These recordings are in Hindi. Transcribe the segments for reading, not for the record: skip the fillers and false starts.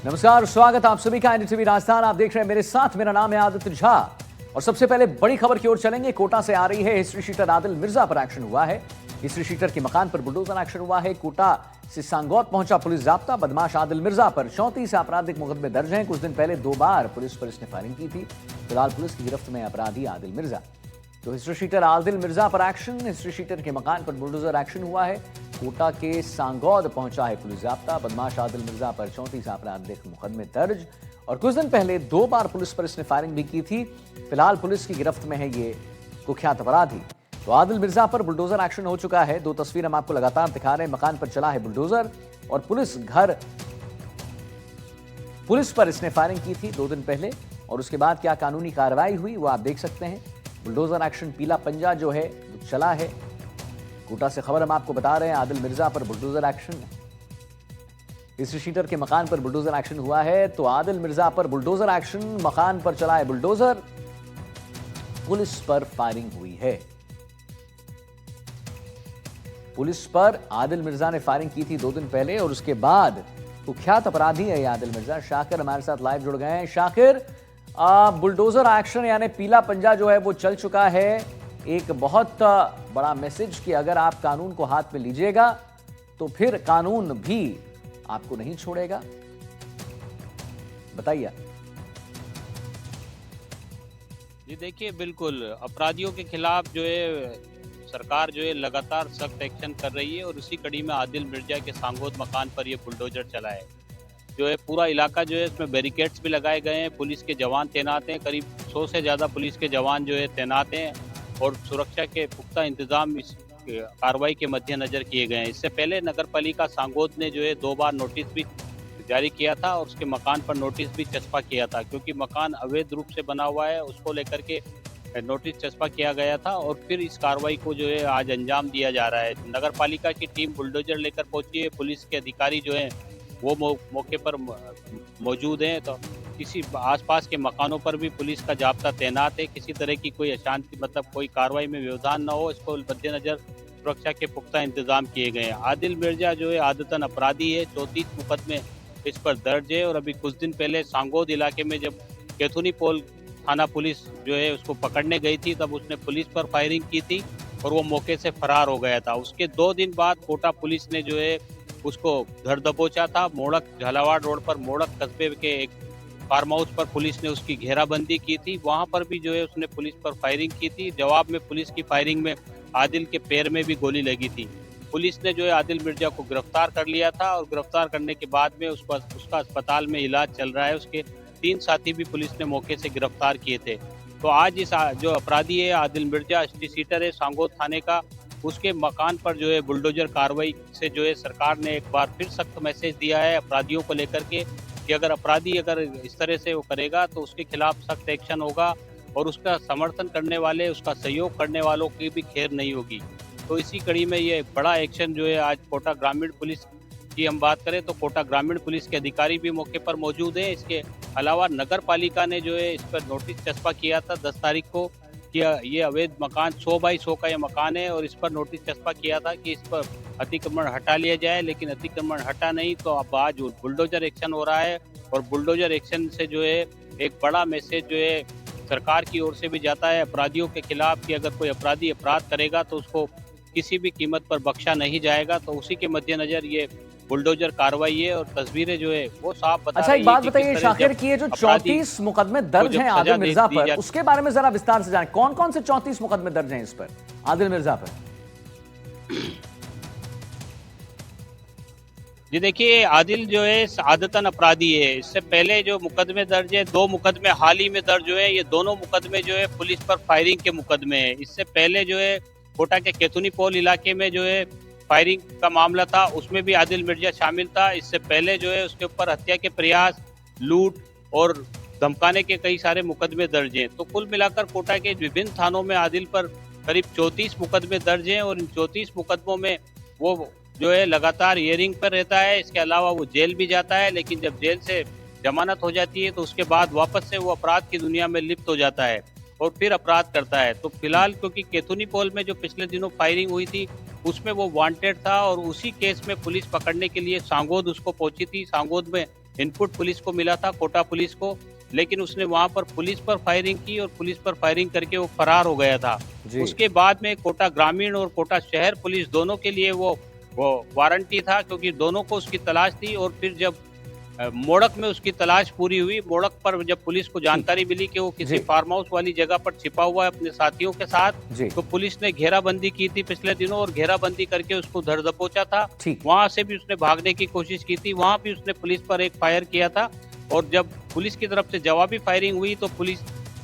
नमस्कार, स्वागत आप सभी का एनडीटीवी राजस्थान। आप देख रहे हैं मेरे साथ, मेरा नाम है आदित्य झा। और सबसे पहले बड़ी खबर की ओर चलेंगे। कोटा से आ रही है। हिस्ट्री शीटर आदिल मिर्जा पर एक्शन हुआ है। हिस्ट्री शीटर के मकान पर बुलडोजर एक्शन हुआ है। कोटा से सांगौद पहुंचा पुलिस जाब्ता। बदमाश आदिल मिर्जा पर 34 आपराधिक मुकदमे दर्ज हैं। कुछ दिन पहले 2 बार पुलिस पर इसने फायरिंग की थी। फिलहाल पुलिस की गिरफ्त में अपराधी आदिल मिर्जा। तो हिस्ट्री शीटर आदिल मिर्जा पर एक्शन। हिस्ट्री शीटर के मकान पर बुलडोजर एक्शन हुआ है। कोटा के सांगौद पहुंचा है पुलिस जाब्ता। बदमाश आदिल मिर्जा पर 34 आपराधिक मुकदमे दर्ज और कुछ दिन पहले 2 बार पुलिस पर इसने फायरिंग भी की थी। फिलहाल पुलिस की गिरफ्त में है ये कुख्यात अपराधी। तो आदिल मिर्जा पर बुलडोजर एक्शन हो चुका है। 2 तस्वीर हम आपको लगातार दिखा रहे हैं। मकान पर चला है बुलडोजर और पुलिस पर इसने फायरिंग की थी 2 दिन पहले और उसके बाद क्या कानूनी कार्रवाई हुई वो आप देख सकते हैं। बुलडोजर एक्शन पीला पंजा जो है चला है। कोटा से खबर हम आपको बता रहे हैं। आदिल मिर्जा पर बुलडोजर एक्शन। हिस्ट्री शीटर के मकान पर बुलडोजर एक्शन हुआ है। तो आदिल मिर्जा पर बुलडोजर एक्शन। मकान पर चला है बुलडोजर। पुलिस पर फायरिंग हुई है। पुलिस पर आदिल मिर्जा ने फायरिंग की थी 2 दिन पहले और उसके बाद कुख्यात अपराधी है आदिल मिर्जा। शाकिर हमारे साथ लाइव जुड़ गए हैं। शाकिर, बुलडोजर एक्शन यानी पीला पंजा जो है वो चल चुका है। एक बहुत बड़ा मैसेज कि अगर आप कानून को हाथ में लीजिएगा तो फिर कानून भी आपको नहीं छोड़ेगा। बताइए। जी देखिए, बिल्कुल अपराधियों के खिलाफ जो है सरकार जो है लगातार सख्त एक्शन कर रही है और उसी कड़ी में आदिल मिर्जा के सांगोद मकान पर ये बुलडोजर चला है। जो है पूरा इलाका जो है इसमें बैरिकेड्स भी लगाए गए हैं। पुलिस के जवान तैनात हैं। करीब 100 से ज़्यादा पुलिस के जवान जो है तैनात हैं और सुरक्षा के पुख्ता इंतजाम इस कार्रवाई के मद्देनजर किए गए हैं। इससे पहले नगर पालिका सांगोद ने जो है 2 बार नोटिस भी जारी किया था और उसके मकान पर नोटिस भी चस्पा किया था, क्योंकि मकान अवैध रूप से बना हुआ है। उसको लेकर के नोटिस चस्पा किया गया था और फिर इस कार्रवाई को जो है आज अंजाम दिया जा रहा है। नगर पालिका की टीम बुलडोजर लेकर पहुंची है। पुलिस के अधिकारी जो हैं वो मौके पर मौजूद हैं। तो किसी आसपास के मकानों पर भी पुलिस का जाब्ता तैनात है। किसी तरह की कोई अशांति कोई कार्रवाई में व्यवधान न हो, इसको मद्देनजर सुरक्षा के पुख्ता इंतजाम किए गए हैं। आदिल मिर्जा जो है आदतन अपराधी है। 34 मुकदमे इस पर दर्ज है और अभी कुछ दिन पहले सांगोद इलाके में जब केथुनी पोल थाना पुलिस जो है उसको पकड़ने गई थी तब उसने पुलिस पर फायरिंग की थी और वो मौके से फरार हो गया था। उसके 2 दिन बाद कोटा पुलिस ने जो है उसको धर दबोचा था। मोड़क झालावाड़ रोड पर मोड़क कस्बे के एक फार्म हाउस पर पुलिस ने उसकी घेराबंदी की थी। वहां पर भी जो है उसने पुलिस पर फायरिंग की थी। जवाब में पुलिस की फायरिंग में आदिल के पैर में भी गोली लगी थी। पुलिस ने जो है आदिल मिर्जा को गिरफ्तार कर लिया था और गिरफ्तार करने के बाद में उसका अस्पताल में इलाज चल रहा है। उसके 3 साथी भी पुलिस ने मौके से गिरफ्तार किए थे। तो आज इस जो अपराधी है आदिल मिर्जा, हिस्ट्री शीटर है सांगोद थाने का, उसके मकान पर जो है बुलडोजर कार्रवाई से जो है सरकार ने एक बार फिर सख्त मैसेज दिया है अपराधियों को लेकर के कि अगर अपराधी इस तरह से वो करेगा तो उसके खिलाफ सख्त एक्शन होगा और उसका समर्थन करने वाले, उसका सहयोग करने वालों की भी खैर नहीं होगी। तो इसी कड़ी में ये बड़ा एक्शन जो है आज कोटा ग्रामीण पुलिस की हम बात करें तो कोटा ग्रामीण पुलिस के अधिकारी भी मौके पर मौजूद हैं। इसके अलावा नगर पालिका ने जो है इस पर नोटिस चस्पा किया था 10 तारीख को कि ये अवैध मकान 100 बाई 100 का ये मकान है और इस पर नोटिस चस्पा किया था कि इस पर अतिक्रमण हटा लिया जाए, लेकिन अतिक्रमण हटा नहीं। तो अब आज बुलडोजर एक्शन हो रहा है और बुलडोजर एक्शन से जो है एक बड़ा मैसेज जो है सरकार की ओर से भी जाता है अपराधियों के खिलाफ कि अगर कोई अपराधी अपराध करेगा तो उसको किसी भी कीमत पर बख्शा नहीं जाएगा। तो उसी के मद्देनजर ये बुलडोजर कार्रवाई है और तस्वीरें जो है वो साफ बता अच्छा, रही एक बात है बताइए शाकिर की ये जो 34 मुकदमे दर्ज हैं आदिल मिर्जा पर, उसके बारे में जरा विस्तार से जानें। कौन कौन से 34 मुकदमे दर्ज हैं इस पर आदिल मिर्जा पर? जी देखिए, आदिल जो है आदतन अपराधी है। इससे पहले जो मुकदमे दर्ज है 2 मुकदमे हाल ही में दर्ज हुए हैं। ये दोनों मुकदमे जो है पुलिस पर फायरिंग के मुकदमे हैं। इससे पहले जो है कोटा के केतुनी पोल इलाके में जो है फायरिंग का मामला था, उसमें भी आदिल मिर्जा शामिल था। इससे पहले जो है उसके ऊपर हत्या के प्रयास, लूट और धमकाने के कई सारे मुकदमे दर्ज हैं। तो कुल मिलाकर कोटा के विभिन्न थानों में आदिल पर करीब 34 मुकदमे दर्ज हैं और इन 34 मुकदमों में वो जो है लगातार हियरिंग पर रहता है। इसके अलावा वो जेल भी जाता है, लेकिन जब जेल से जमानत हो जाती है तो उसके बाद वापस से वो अपराध की दुनिया में लिप्त हो जाता है और फिर अपराध करता है। तो फिलहाल क्योंकि केतुनी पोल में जो पिछले दिनों फायरिंग हुई थी उसमें वो वांटेड था और उसी केस में पुलिस पकड़ने के लिए सांगोद उसको पहुंची थी। सांगोद में इनपुट पुलिस को मिला था, कोटा पुलिस को, लेकिन उसने वहां पर पुलिस पर फायरिंग की और पुलिस पर फायरिंग करके वो फरार हो गया था। जी। उसके बाद में कोटा ग्रामीण और कोटा शहर पुलिस दोनों के लिए वो वारंटी था, क्योंकि दोनों को उसकी तलाश थी। और फिर जब मोड़क में उसकी तलाश पूरी हुई, मोड़क पर जब पुलिस को जानकारी मिली कि वो किसी जी। फार्म हाउस वाली जगह पर छिपा हुआ है अपने साथियों के साथ, जी। तो पुलिस ने घेराबंदी की थी पिछले दिनों और घेराबंदी करके उसको धर दबोचा था। ठीक। वहां से भी उसने भागने की कोशिश की थी, वहां भी उसने पुलिस पर एक फायर किया था और जब पुलिस की तरफ से जवाबी फायरिंग हुई तो पुलिस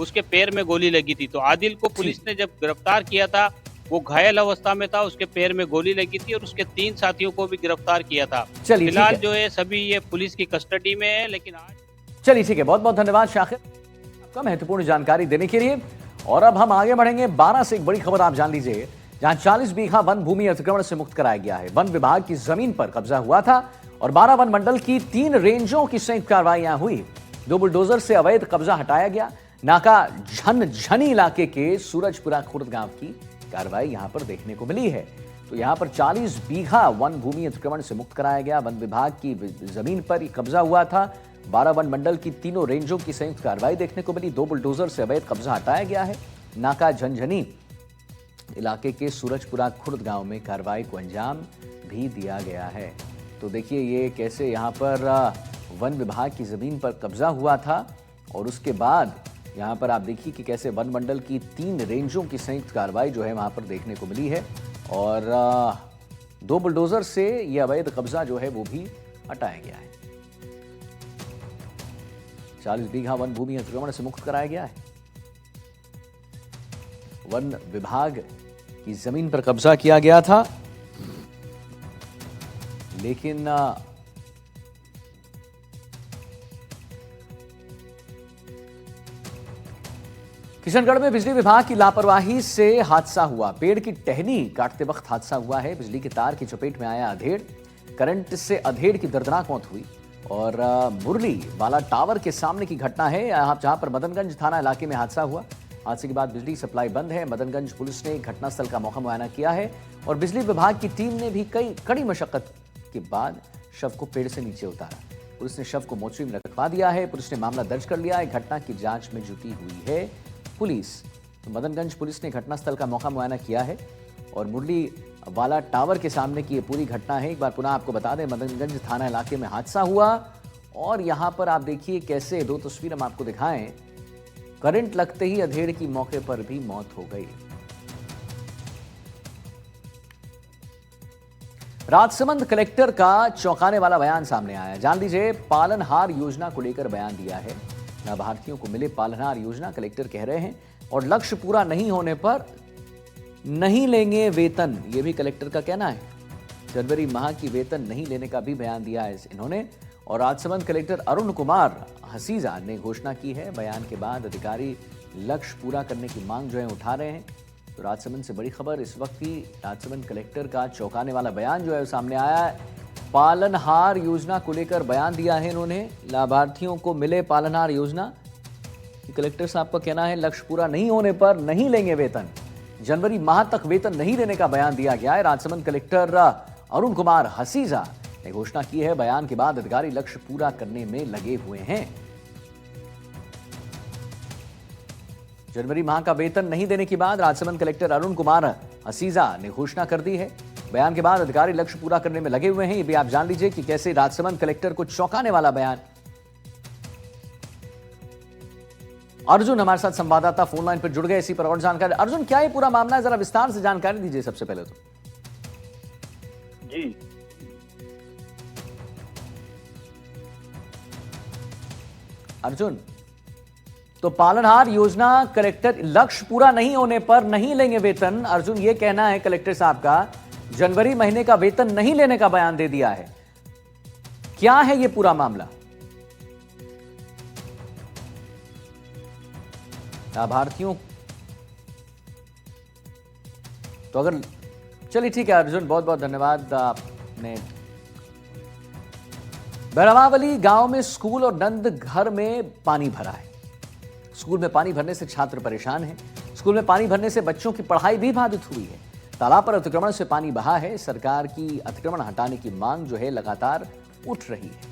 उसके पैर में गोली लगी थी। तो आदिल को पुलिस ने जब गिरफ्तार किया था, वो घायल अवस्था में था, उसके पैर में गोली लगी थी और उसके 3 साथियों को भी गिरफ्तार किया था। चलिए, ठीक फिलहाल है। जो है सभी ये पुलिस की कस्टडी में है, लेकिन आज चलिए ठीक है, बहुत बहुत धन्यवाद शाकिर आपका महत्वपूर्ण जानकारी देने के लिए। और अब हम आगे बढ़ेंगे। 12 से एक बड़ी खबर आप जान लीजिए, जहां 40 बीघा वन भूमि अतिक्रमण से मुक्त कराया गया है। वन विभाग की जमीन पर कब्जा हुआ था और 12 वन मंडल की 3 रेंजों की संयुक्त कार्रवाई यहां हुई। 2 बुलडोजर से अवैध कब्जा हटाया गया। नाका झनझनी इलाके के सूरजपुरा खुर्द गांव की कार्रवाई यहां पर देखने को मिली है। तो यहां पर 40 बीघा वन भूमि अतिक्रमण से मुक्त कराया गया। वन विभाग की जमीन पर कब्जा हुआ था। 12 वन मंडल की तीनों रेंजों की संयुक्त कार्रवाई देखने को मिली। 2 बुलडोजर से अवैध कब्जा हटाया गया है। नाका झंझनी इलाके के सूरजपुरा खुर्द गांव में कार्रवाई को अंजाम भी दिया गया है। तो देखिए ये कैसे यहां पर वन विभाग की जमीन पर कब्जा हुआ था और उसके बाद यहां पर आप देखिए कि कैसे वन मंडल की 3 रेंजों की संयुक्त कार्रवाई जो है वहां पर देखने को मिली है और 2 बुलडोजर से यह अवैध कब्जा जो है वो भी हटाया गया है। 40 बीघा वन भूमि अतिक्रमण से मुक्त कराया गया है। वन विभाग की जमीन पर कब्जा किया गया था, लेकिन किशनगढ़ में बिजली विभाग की लापरवाही से हादसा हुआ। पेड़ की टहनी काटते वक्त हादसा हुआ है। बिजली के तार की चपेट में आया अधेड़। करंट से अधेड़ की दर्दनाक मौत हुई और मुरली वाला टावर के सामने की घटना है, जहां पर मदनगंज थाना इलाके में हादसा हुआ। हादसे के बाद बिजली सप्लाई बंद है। मदनगंज पुलिस ने घटनास्थल का मौका मुआयना किया है और बिजली विभाग की टीम ने भी कड़ी मशक्कत के बाद शव को पेड़ से नीचे उतारा। पुलिस ने शव को मोर्चरी में रखवा दिया है। पुलिस ने मामला दर्ज कर लिया है। घटना की जांच में जुटी हुई है पुलिस। तो मदनगंज पुलिस ने घटनास्थल का मौका मुआयना किया है और मुरली वाला टावर के सामने की ये पूरी घटना है। एक बार पुनः आपको बता दें, मदनगंज थाना इलाके में हादसा हुआ और यहां पर आप देखिए कैसे 2 तस्वीर हम आपको दिखाएं। करंट लगते ही अधेड़ की मौके पर भी मौत हो गई। राजसमंद कलेक्टर का चौंकाने वाला बयान सामने आया। जान लीजिए, पालनहार योजना को लेकर बयान दिया है। लाभार्थियों को मिले पालनहार योजना, कलेक्टर कह रहे हैं, और लक्ष्य पूरा नहीं होने पर नहीं लेंगे वेतन, यह भी कलेक्टर का कहना है। जनवरी माह की वेतन नहीं लेने का भी बयान दिया है इन्होंने। और राजसमंद कलेक्टर अरुण कुमार हसीजा ने घोषणा की है। बयान के बाद अधिकारी लक्ष्य पूरा करने की मांग जो है उठा रहे हैं। तो राजसमंद से बड़ी खबर इस वक्त की, राजसमंद कलेक्टर का चौंकाने वाला बयान जो है सामने आया है। पालनहार योजना को लेकर बयान दिया है इन्होंने। लाभार्थियों को मिले पालनहार योजना, कलेक्टर साहब का कहना है लक्ष्य पूरा नहीं होने पर नहीं लेंगे वेतन। जनवरी माह तक वेतन नहीं देने का बयान दिया गया है। राजसमंद कलेक्टर अरुण कुमार हसीजा ने घोषणा की है। बयान के बाद अधिकारी लक्ष्य पूरा करने में लगे हुए हैं। जनवरी माह का वेतन नहीं देने के बाद राजसमंद कलेक्टर अरुण कुमार हसीजा ने घोषणा कर दी है। बयान के बाद अधिकारी लक्ष्य पूरा करने में लगे हुए हैं। ये भी आप जान लीजिए कि कैसे राजसमंद कलेक्टर को चौंकाने वाला बयान। अर्जुन हमारे साथ संवाददाता फोन लाइन पर जुड़ गए इसी पर और जानकारी। अर्जुन, क्या ये पूरा मामला है, जरा विस्तार से जानकारी दीजिए सबसे पहले तो। जी अर्जुन, तो पालनहार योजना कलेक्टर लक्ष्य पूरा नहीं होने पर नहीं लेंगे वेतन, अर्जुन ये कहना है कलेक्टर साहब का। जनवरी महीने का वेतन नहीं लेने का बयान दे दिया है। क्या है ये पूरा मामला? लाभार्थियों तो अगर चलिए ठीक है अर्जुन, बहुत बहुत धन्यवाद आपने। बरवावली गांव में स्कूल और नंद घर में पानी भरा है। स्कूल में पानी भरने से छात्र परेशान हैं। स्कूल में पानी भरने से बच्चों की पढ़ाई भी बाधित हुई है। तालाब पर अतिक्रमण से पानी बहा है। सरकार की अतिक्रमण हटाने की मांग जो है लगातार उठ रही है।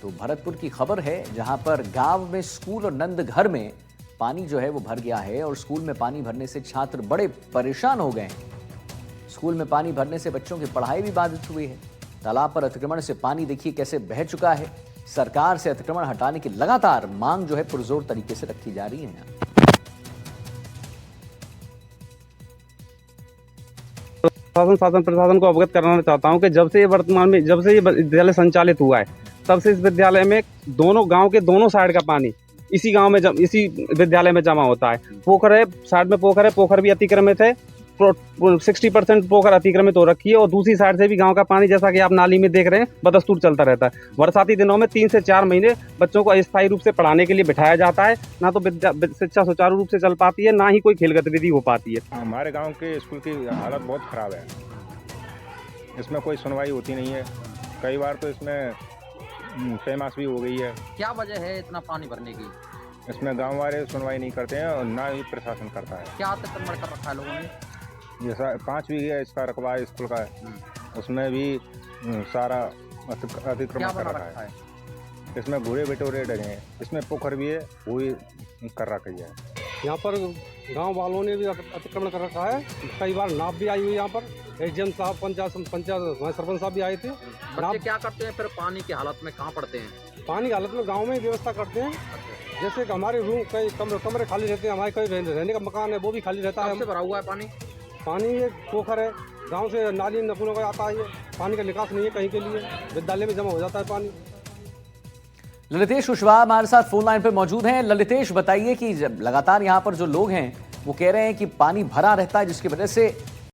तो भरतपुर की खबर है, जहां पर गांव में स्कूल और नंद घर में पानी जो है वो भर गया है और स्कूल में पानी भरने से छात्र बड़े परेशान हो गए हैं। स्कूल में पानी भरने से बच्चों की पढ़ाई भी बाधित हुई है। तालाब पर अतिक्रमण से पानी देखिए कैसे बह चुका है। सरकार से अतिक्रमण हटाने की लगातार मांग जो है पुरजोर तरीके से रखी जा रही है। प्रशासन को अवगत कराना चाहता हूं कि जब से ये विद्यालय संचालित हुआ है, तब से इस विद्यालय में दोनों गांव के दोनों साइड का पानी इसी गांव में इसी विद्यालय में जमा होता है। पोखर है, साइड में पोखर भी अतिक्रमित है। 60% पोखर अतिक्रमित हो रखी है और दूसरी साइड से भी गांव का पानी, जैसा कि आप नाली में देख रहे हैं, बदस्तूर चलता रहता है। बरसाती दिनों में 3 से 4 महीने बच्चों को अस्थायी रूप से पढ़ाने के लिए बिठाया जाता है। ना तो शिक्षा सुचारू रूप से चल पाती है, ना ही कोई खेल गतिविधि हो पाती है। हमारे गांव के स्कूल की हालत बहुत ख़राब है। इसमें कोई सुनवाई होती नहीं है। कई बार तो इसमें फेमस भी हो गई है। क्या वजह है इतना पानी भरने की? इसमें गांव वाले सुनवाई नहीं करते हैं और ना ही प्रशासन करता है। क्या अतिक्रमण कर रखा है लोगों ने? जैसा 5 बीघे इसका रकबा है स्कूल का, उसमें भी सारा अतिक्रमण कर रखा है। इसमें घूरे बिटोरे डरे हैं। इसमें पोखर भी है, वो भी कर रखी है। यहाँ पर गांव वालों ने भी अतिक्रमण कर रखा है। कई बार नाव भी आई हुई यहाँ पर। एसडीएम साहब, पंचायत सरपंच साहब भी आए थे। बच्चे क्या करते हैं फिर पानी की हालत में? कहाँ पड़ते हैं? पानी की हालत में गांव में ही व्यवस्था करते हैं। जैसे कि हमारे रूम कई कमरे खाली रहते हैं, हमारे कई रहने का मकान है वो भी खाली रहता है। कब से भरा हुआ है पानी? पानी एक पोखर है, गांव से नाली नकुलों का आता है। ये पानी का निकास नहीं है कहीं के लिए, विद्यालय में जमा हो जाता है पानी। ललितेश कुशवाहा हमारे साथ फोन लाइन पे मौजूद हैं। ललितेश, बताइए कि लगातार यहाँ पर जो लोग हैं वो कह रहे हैं कि पानी भरा रहता है, जिसकी वजह से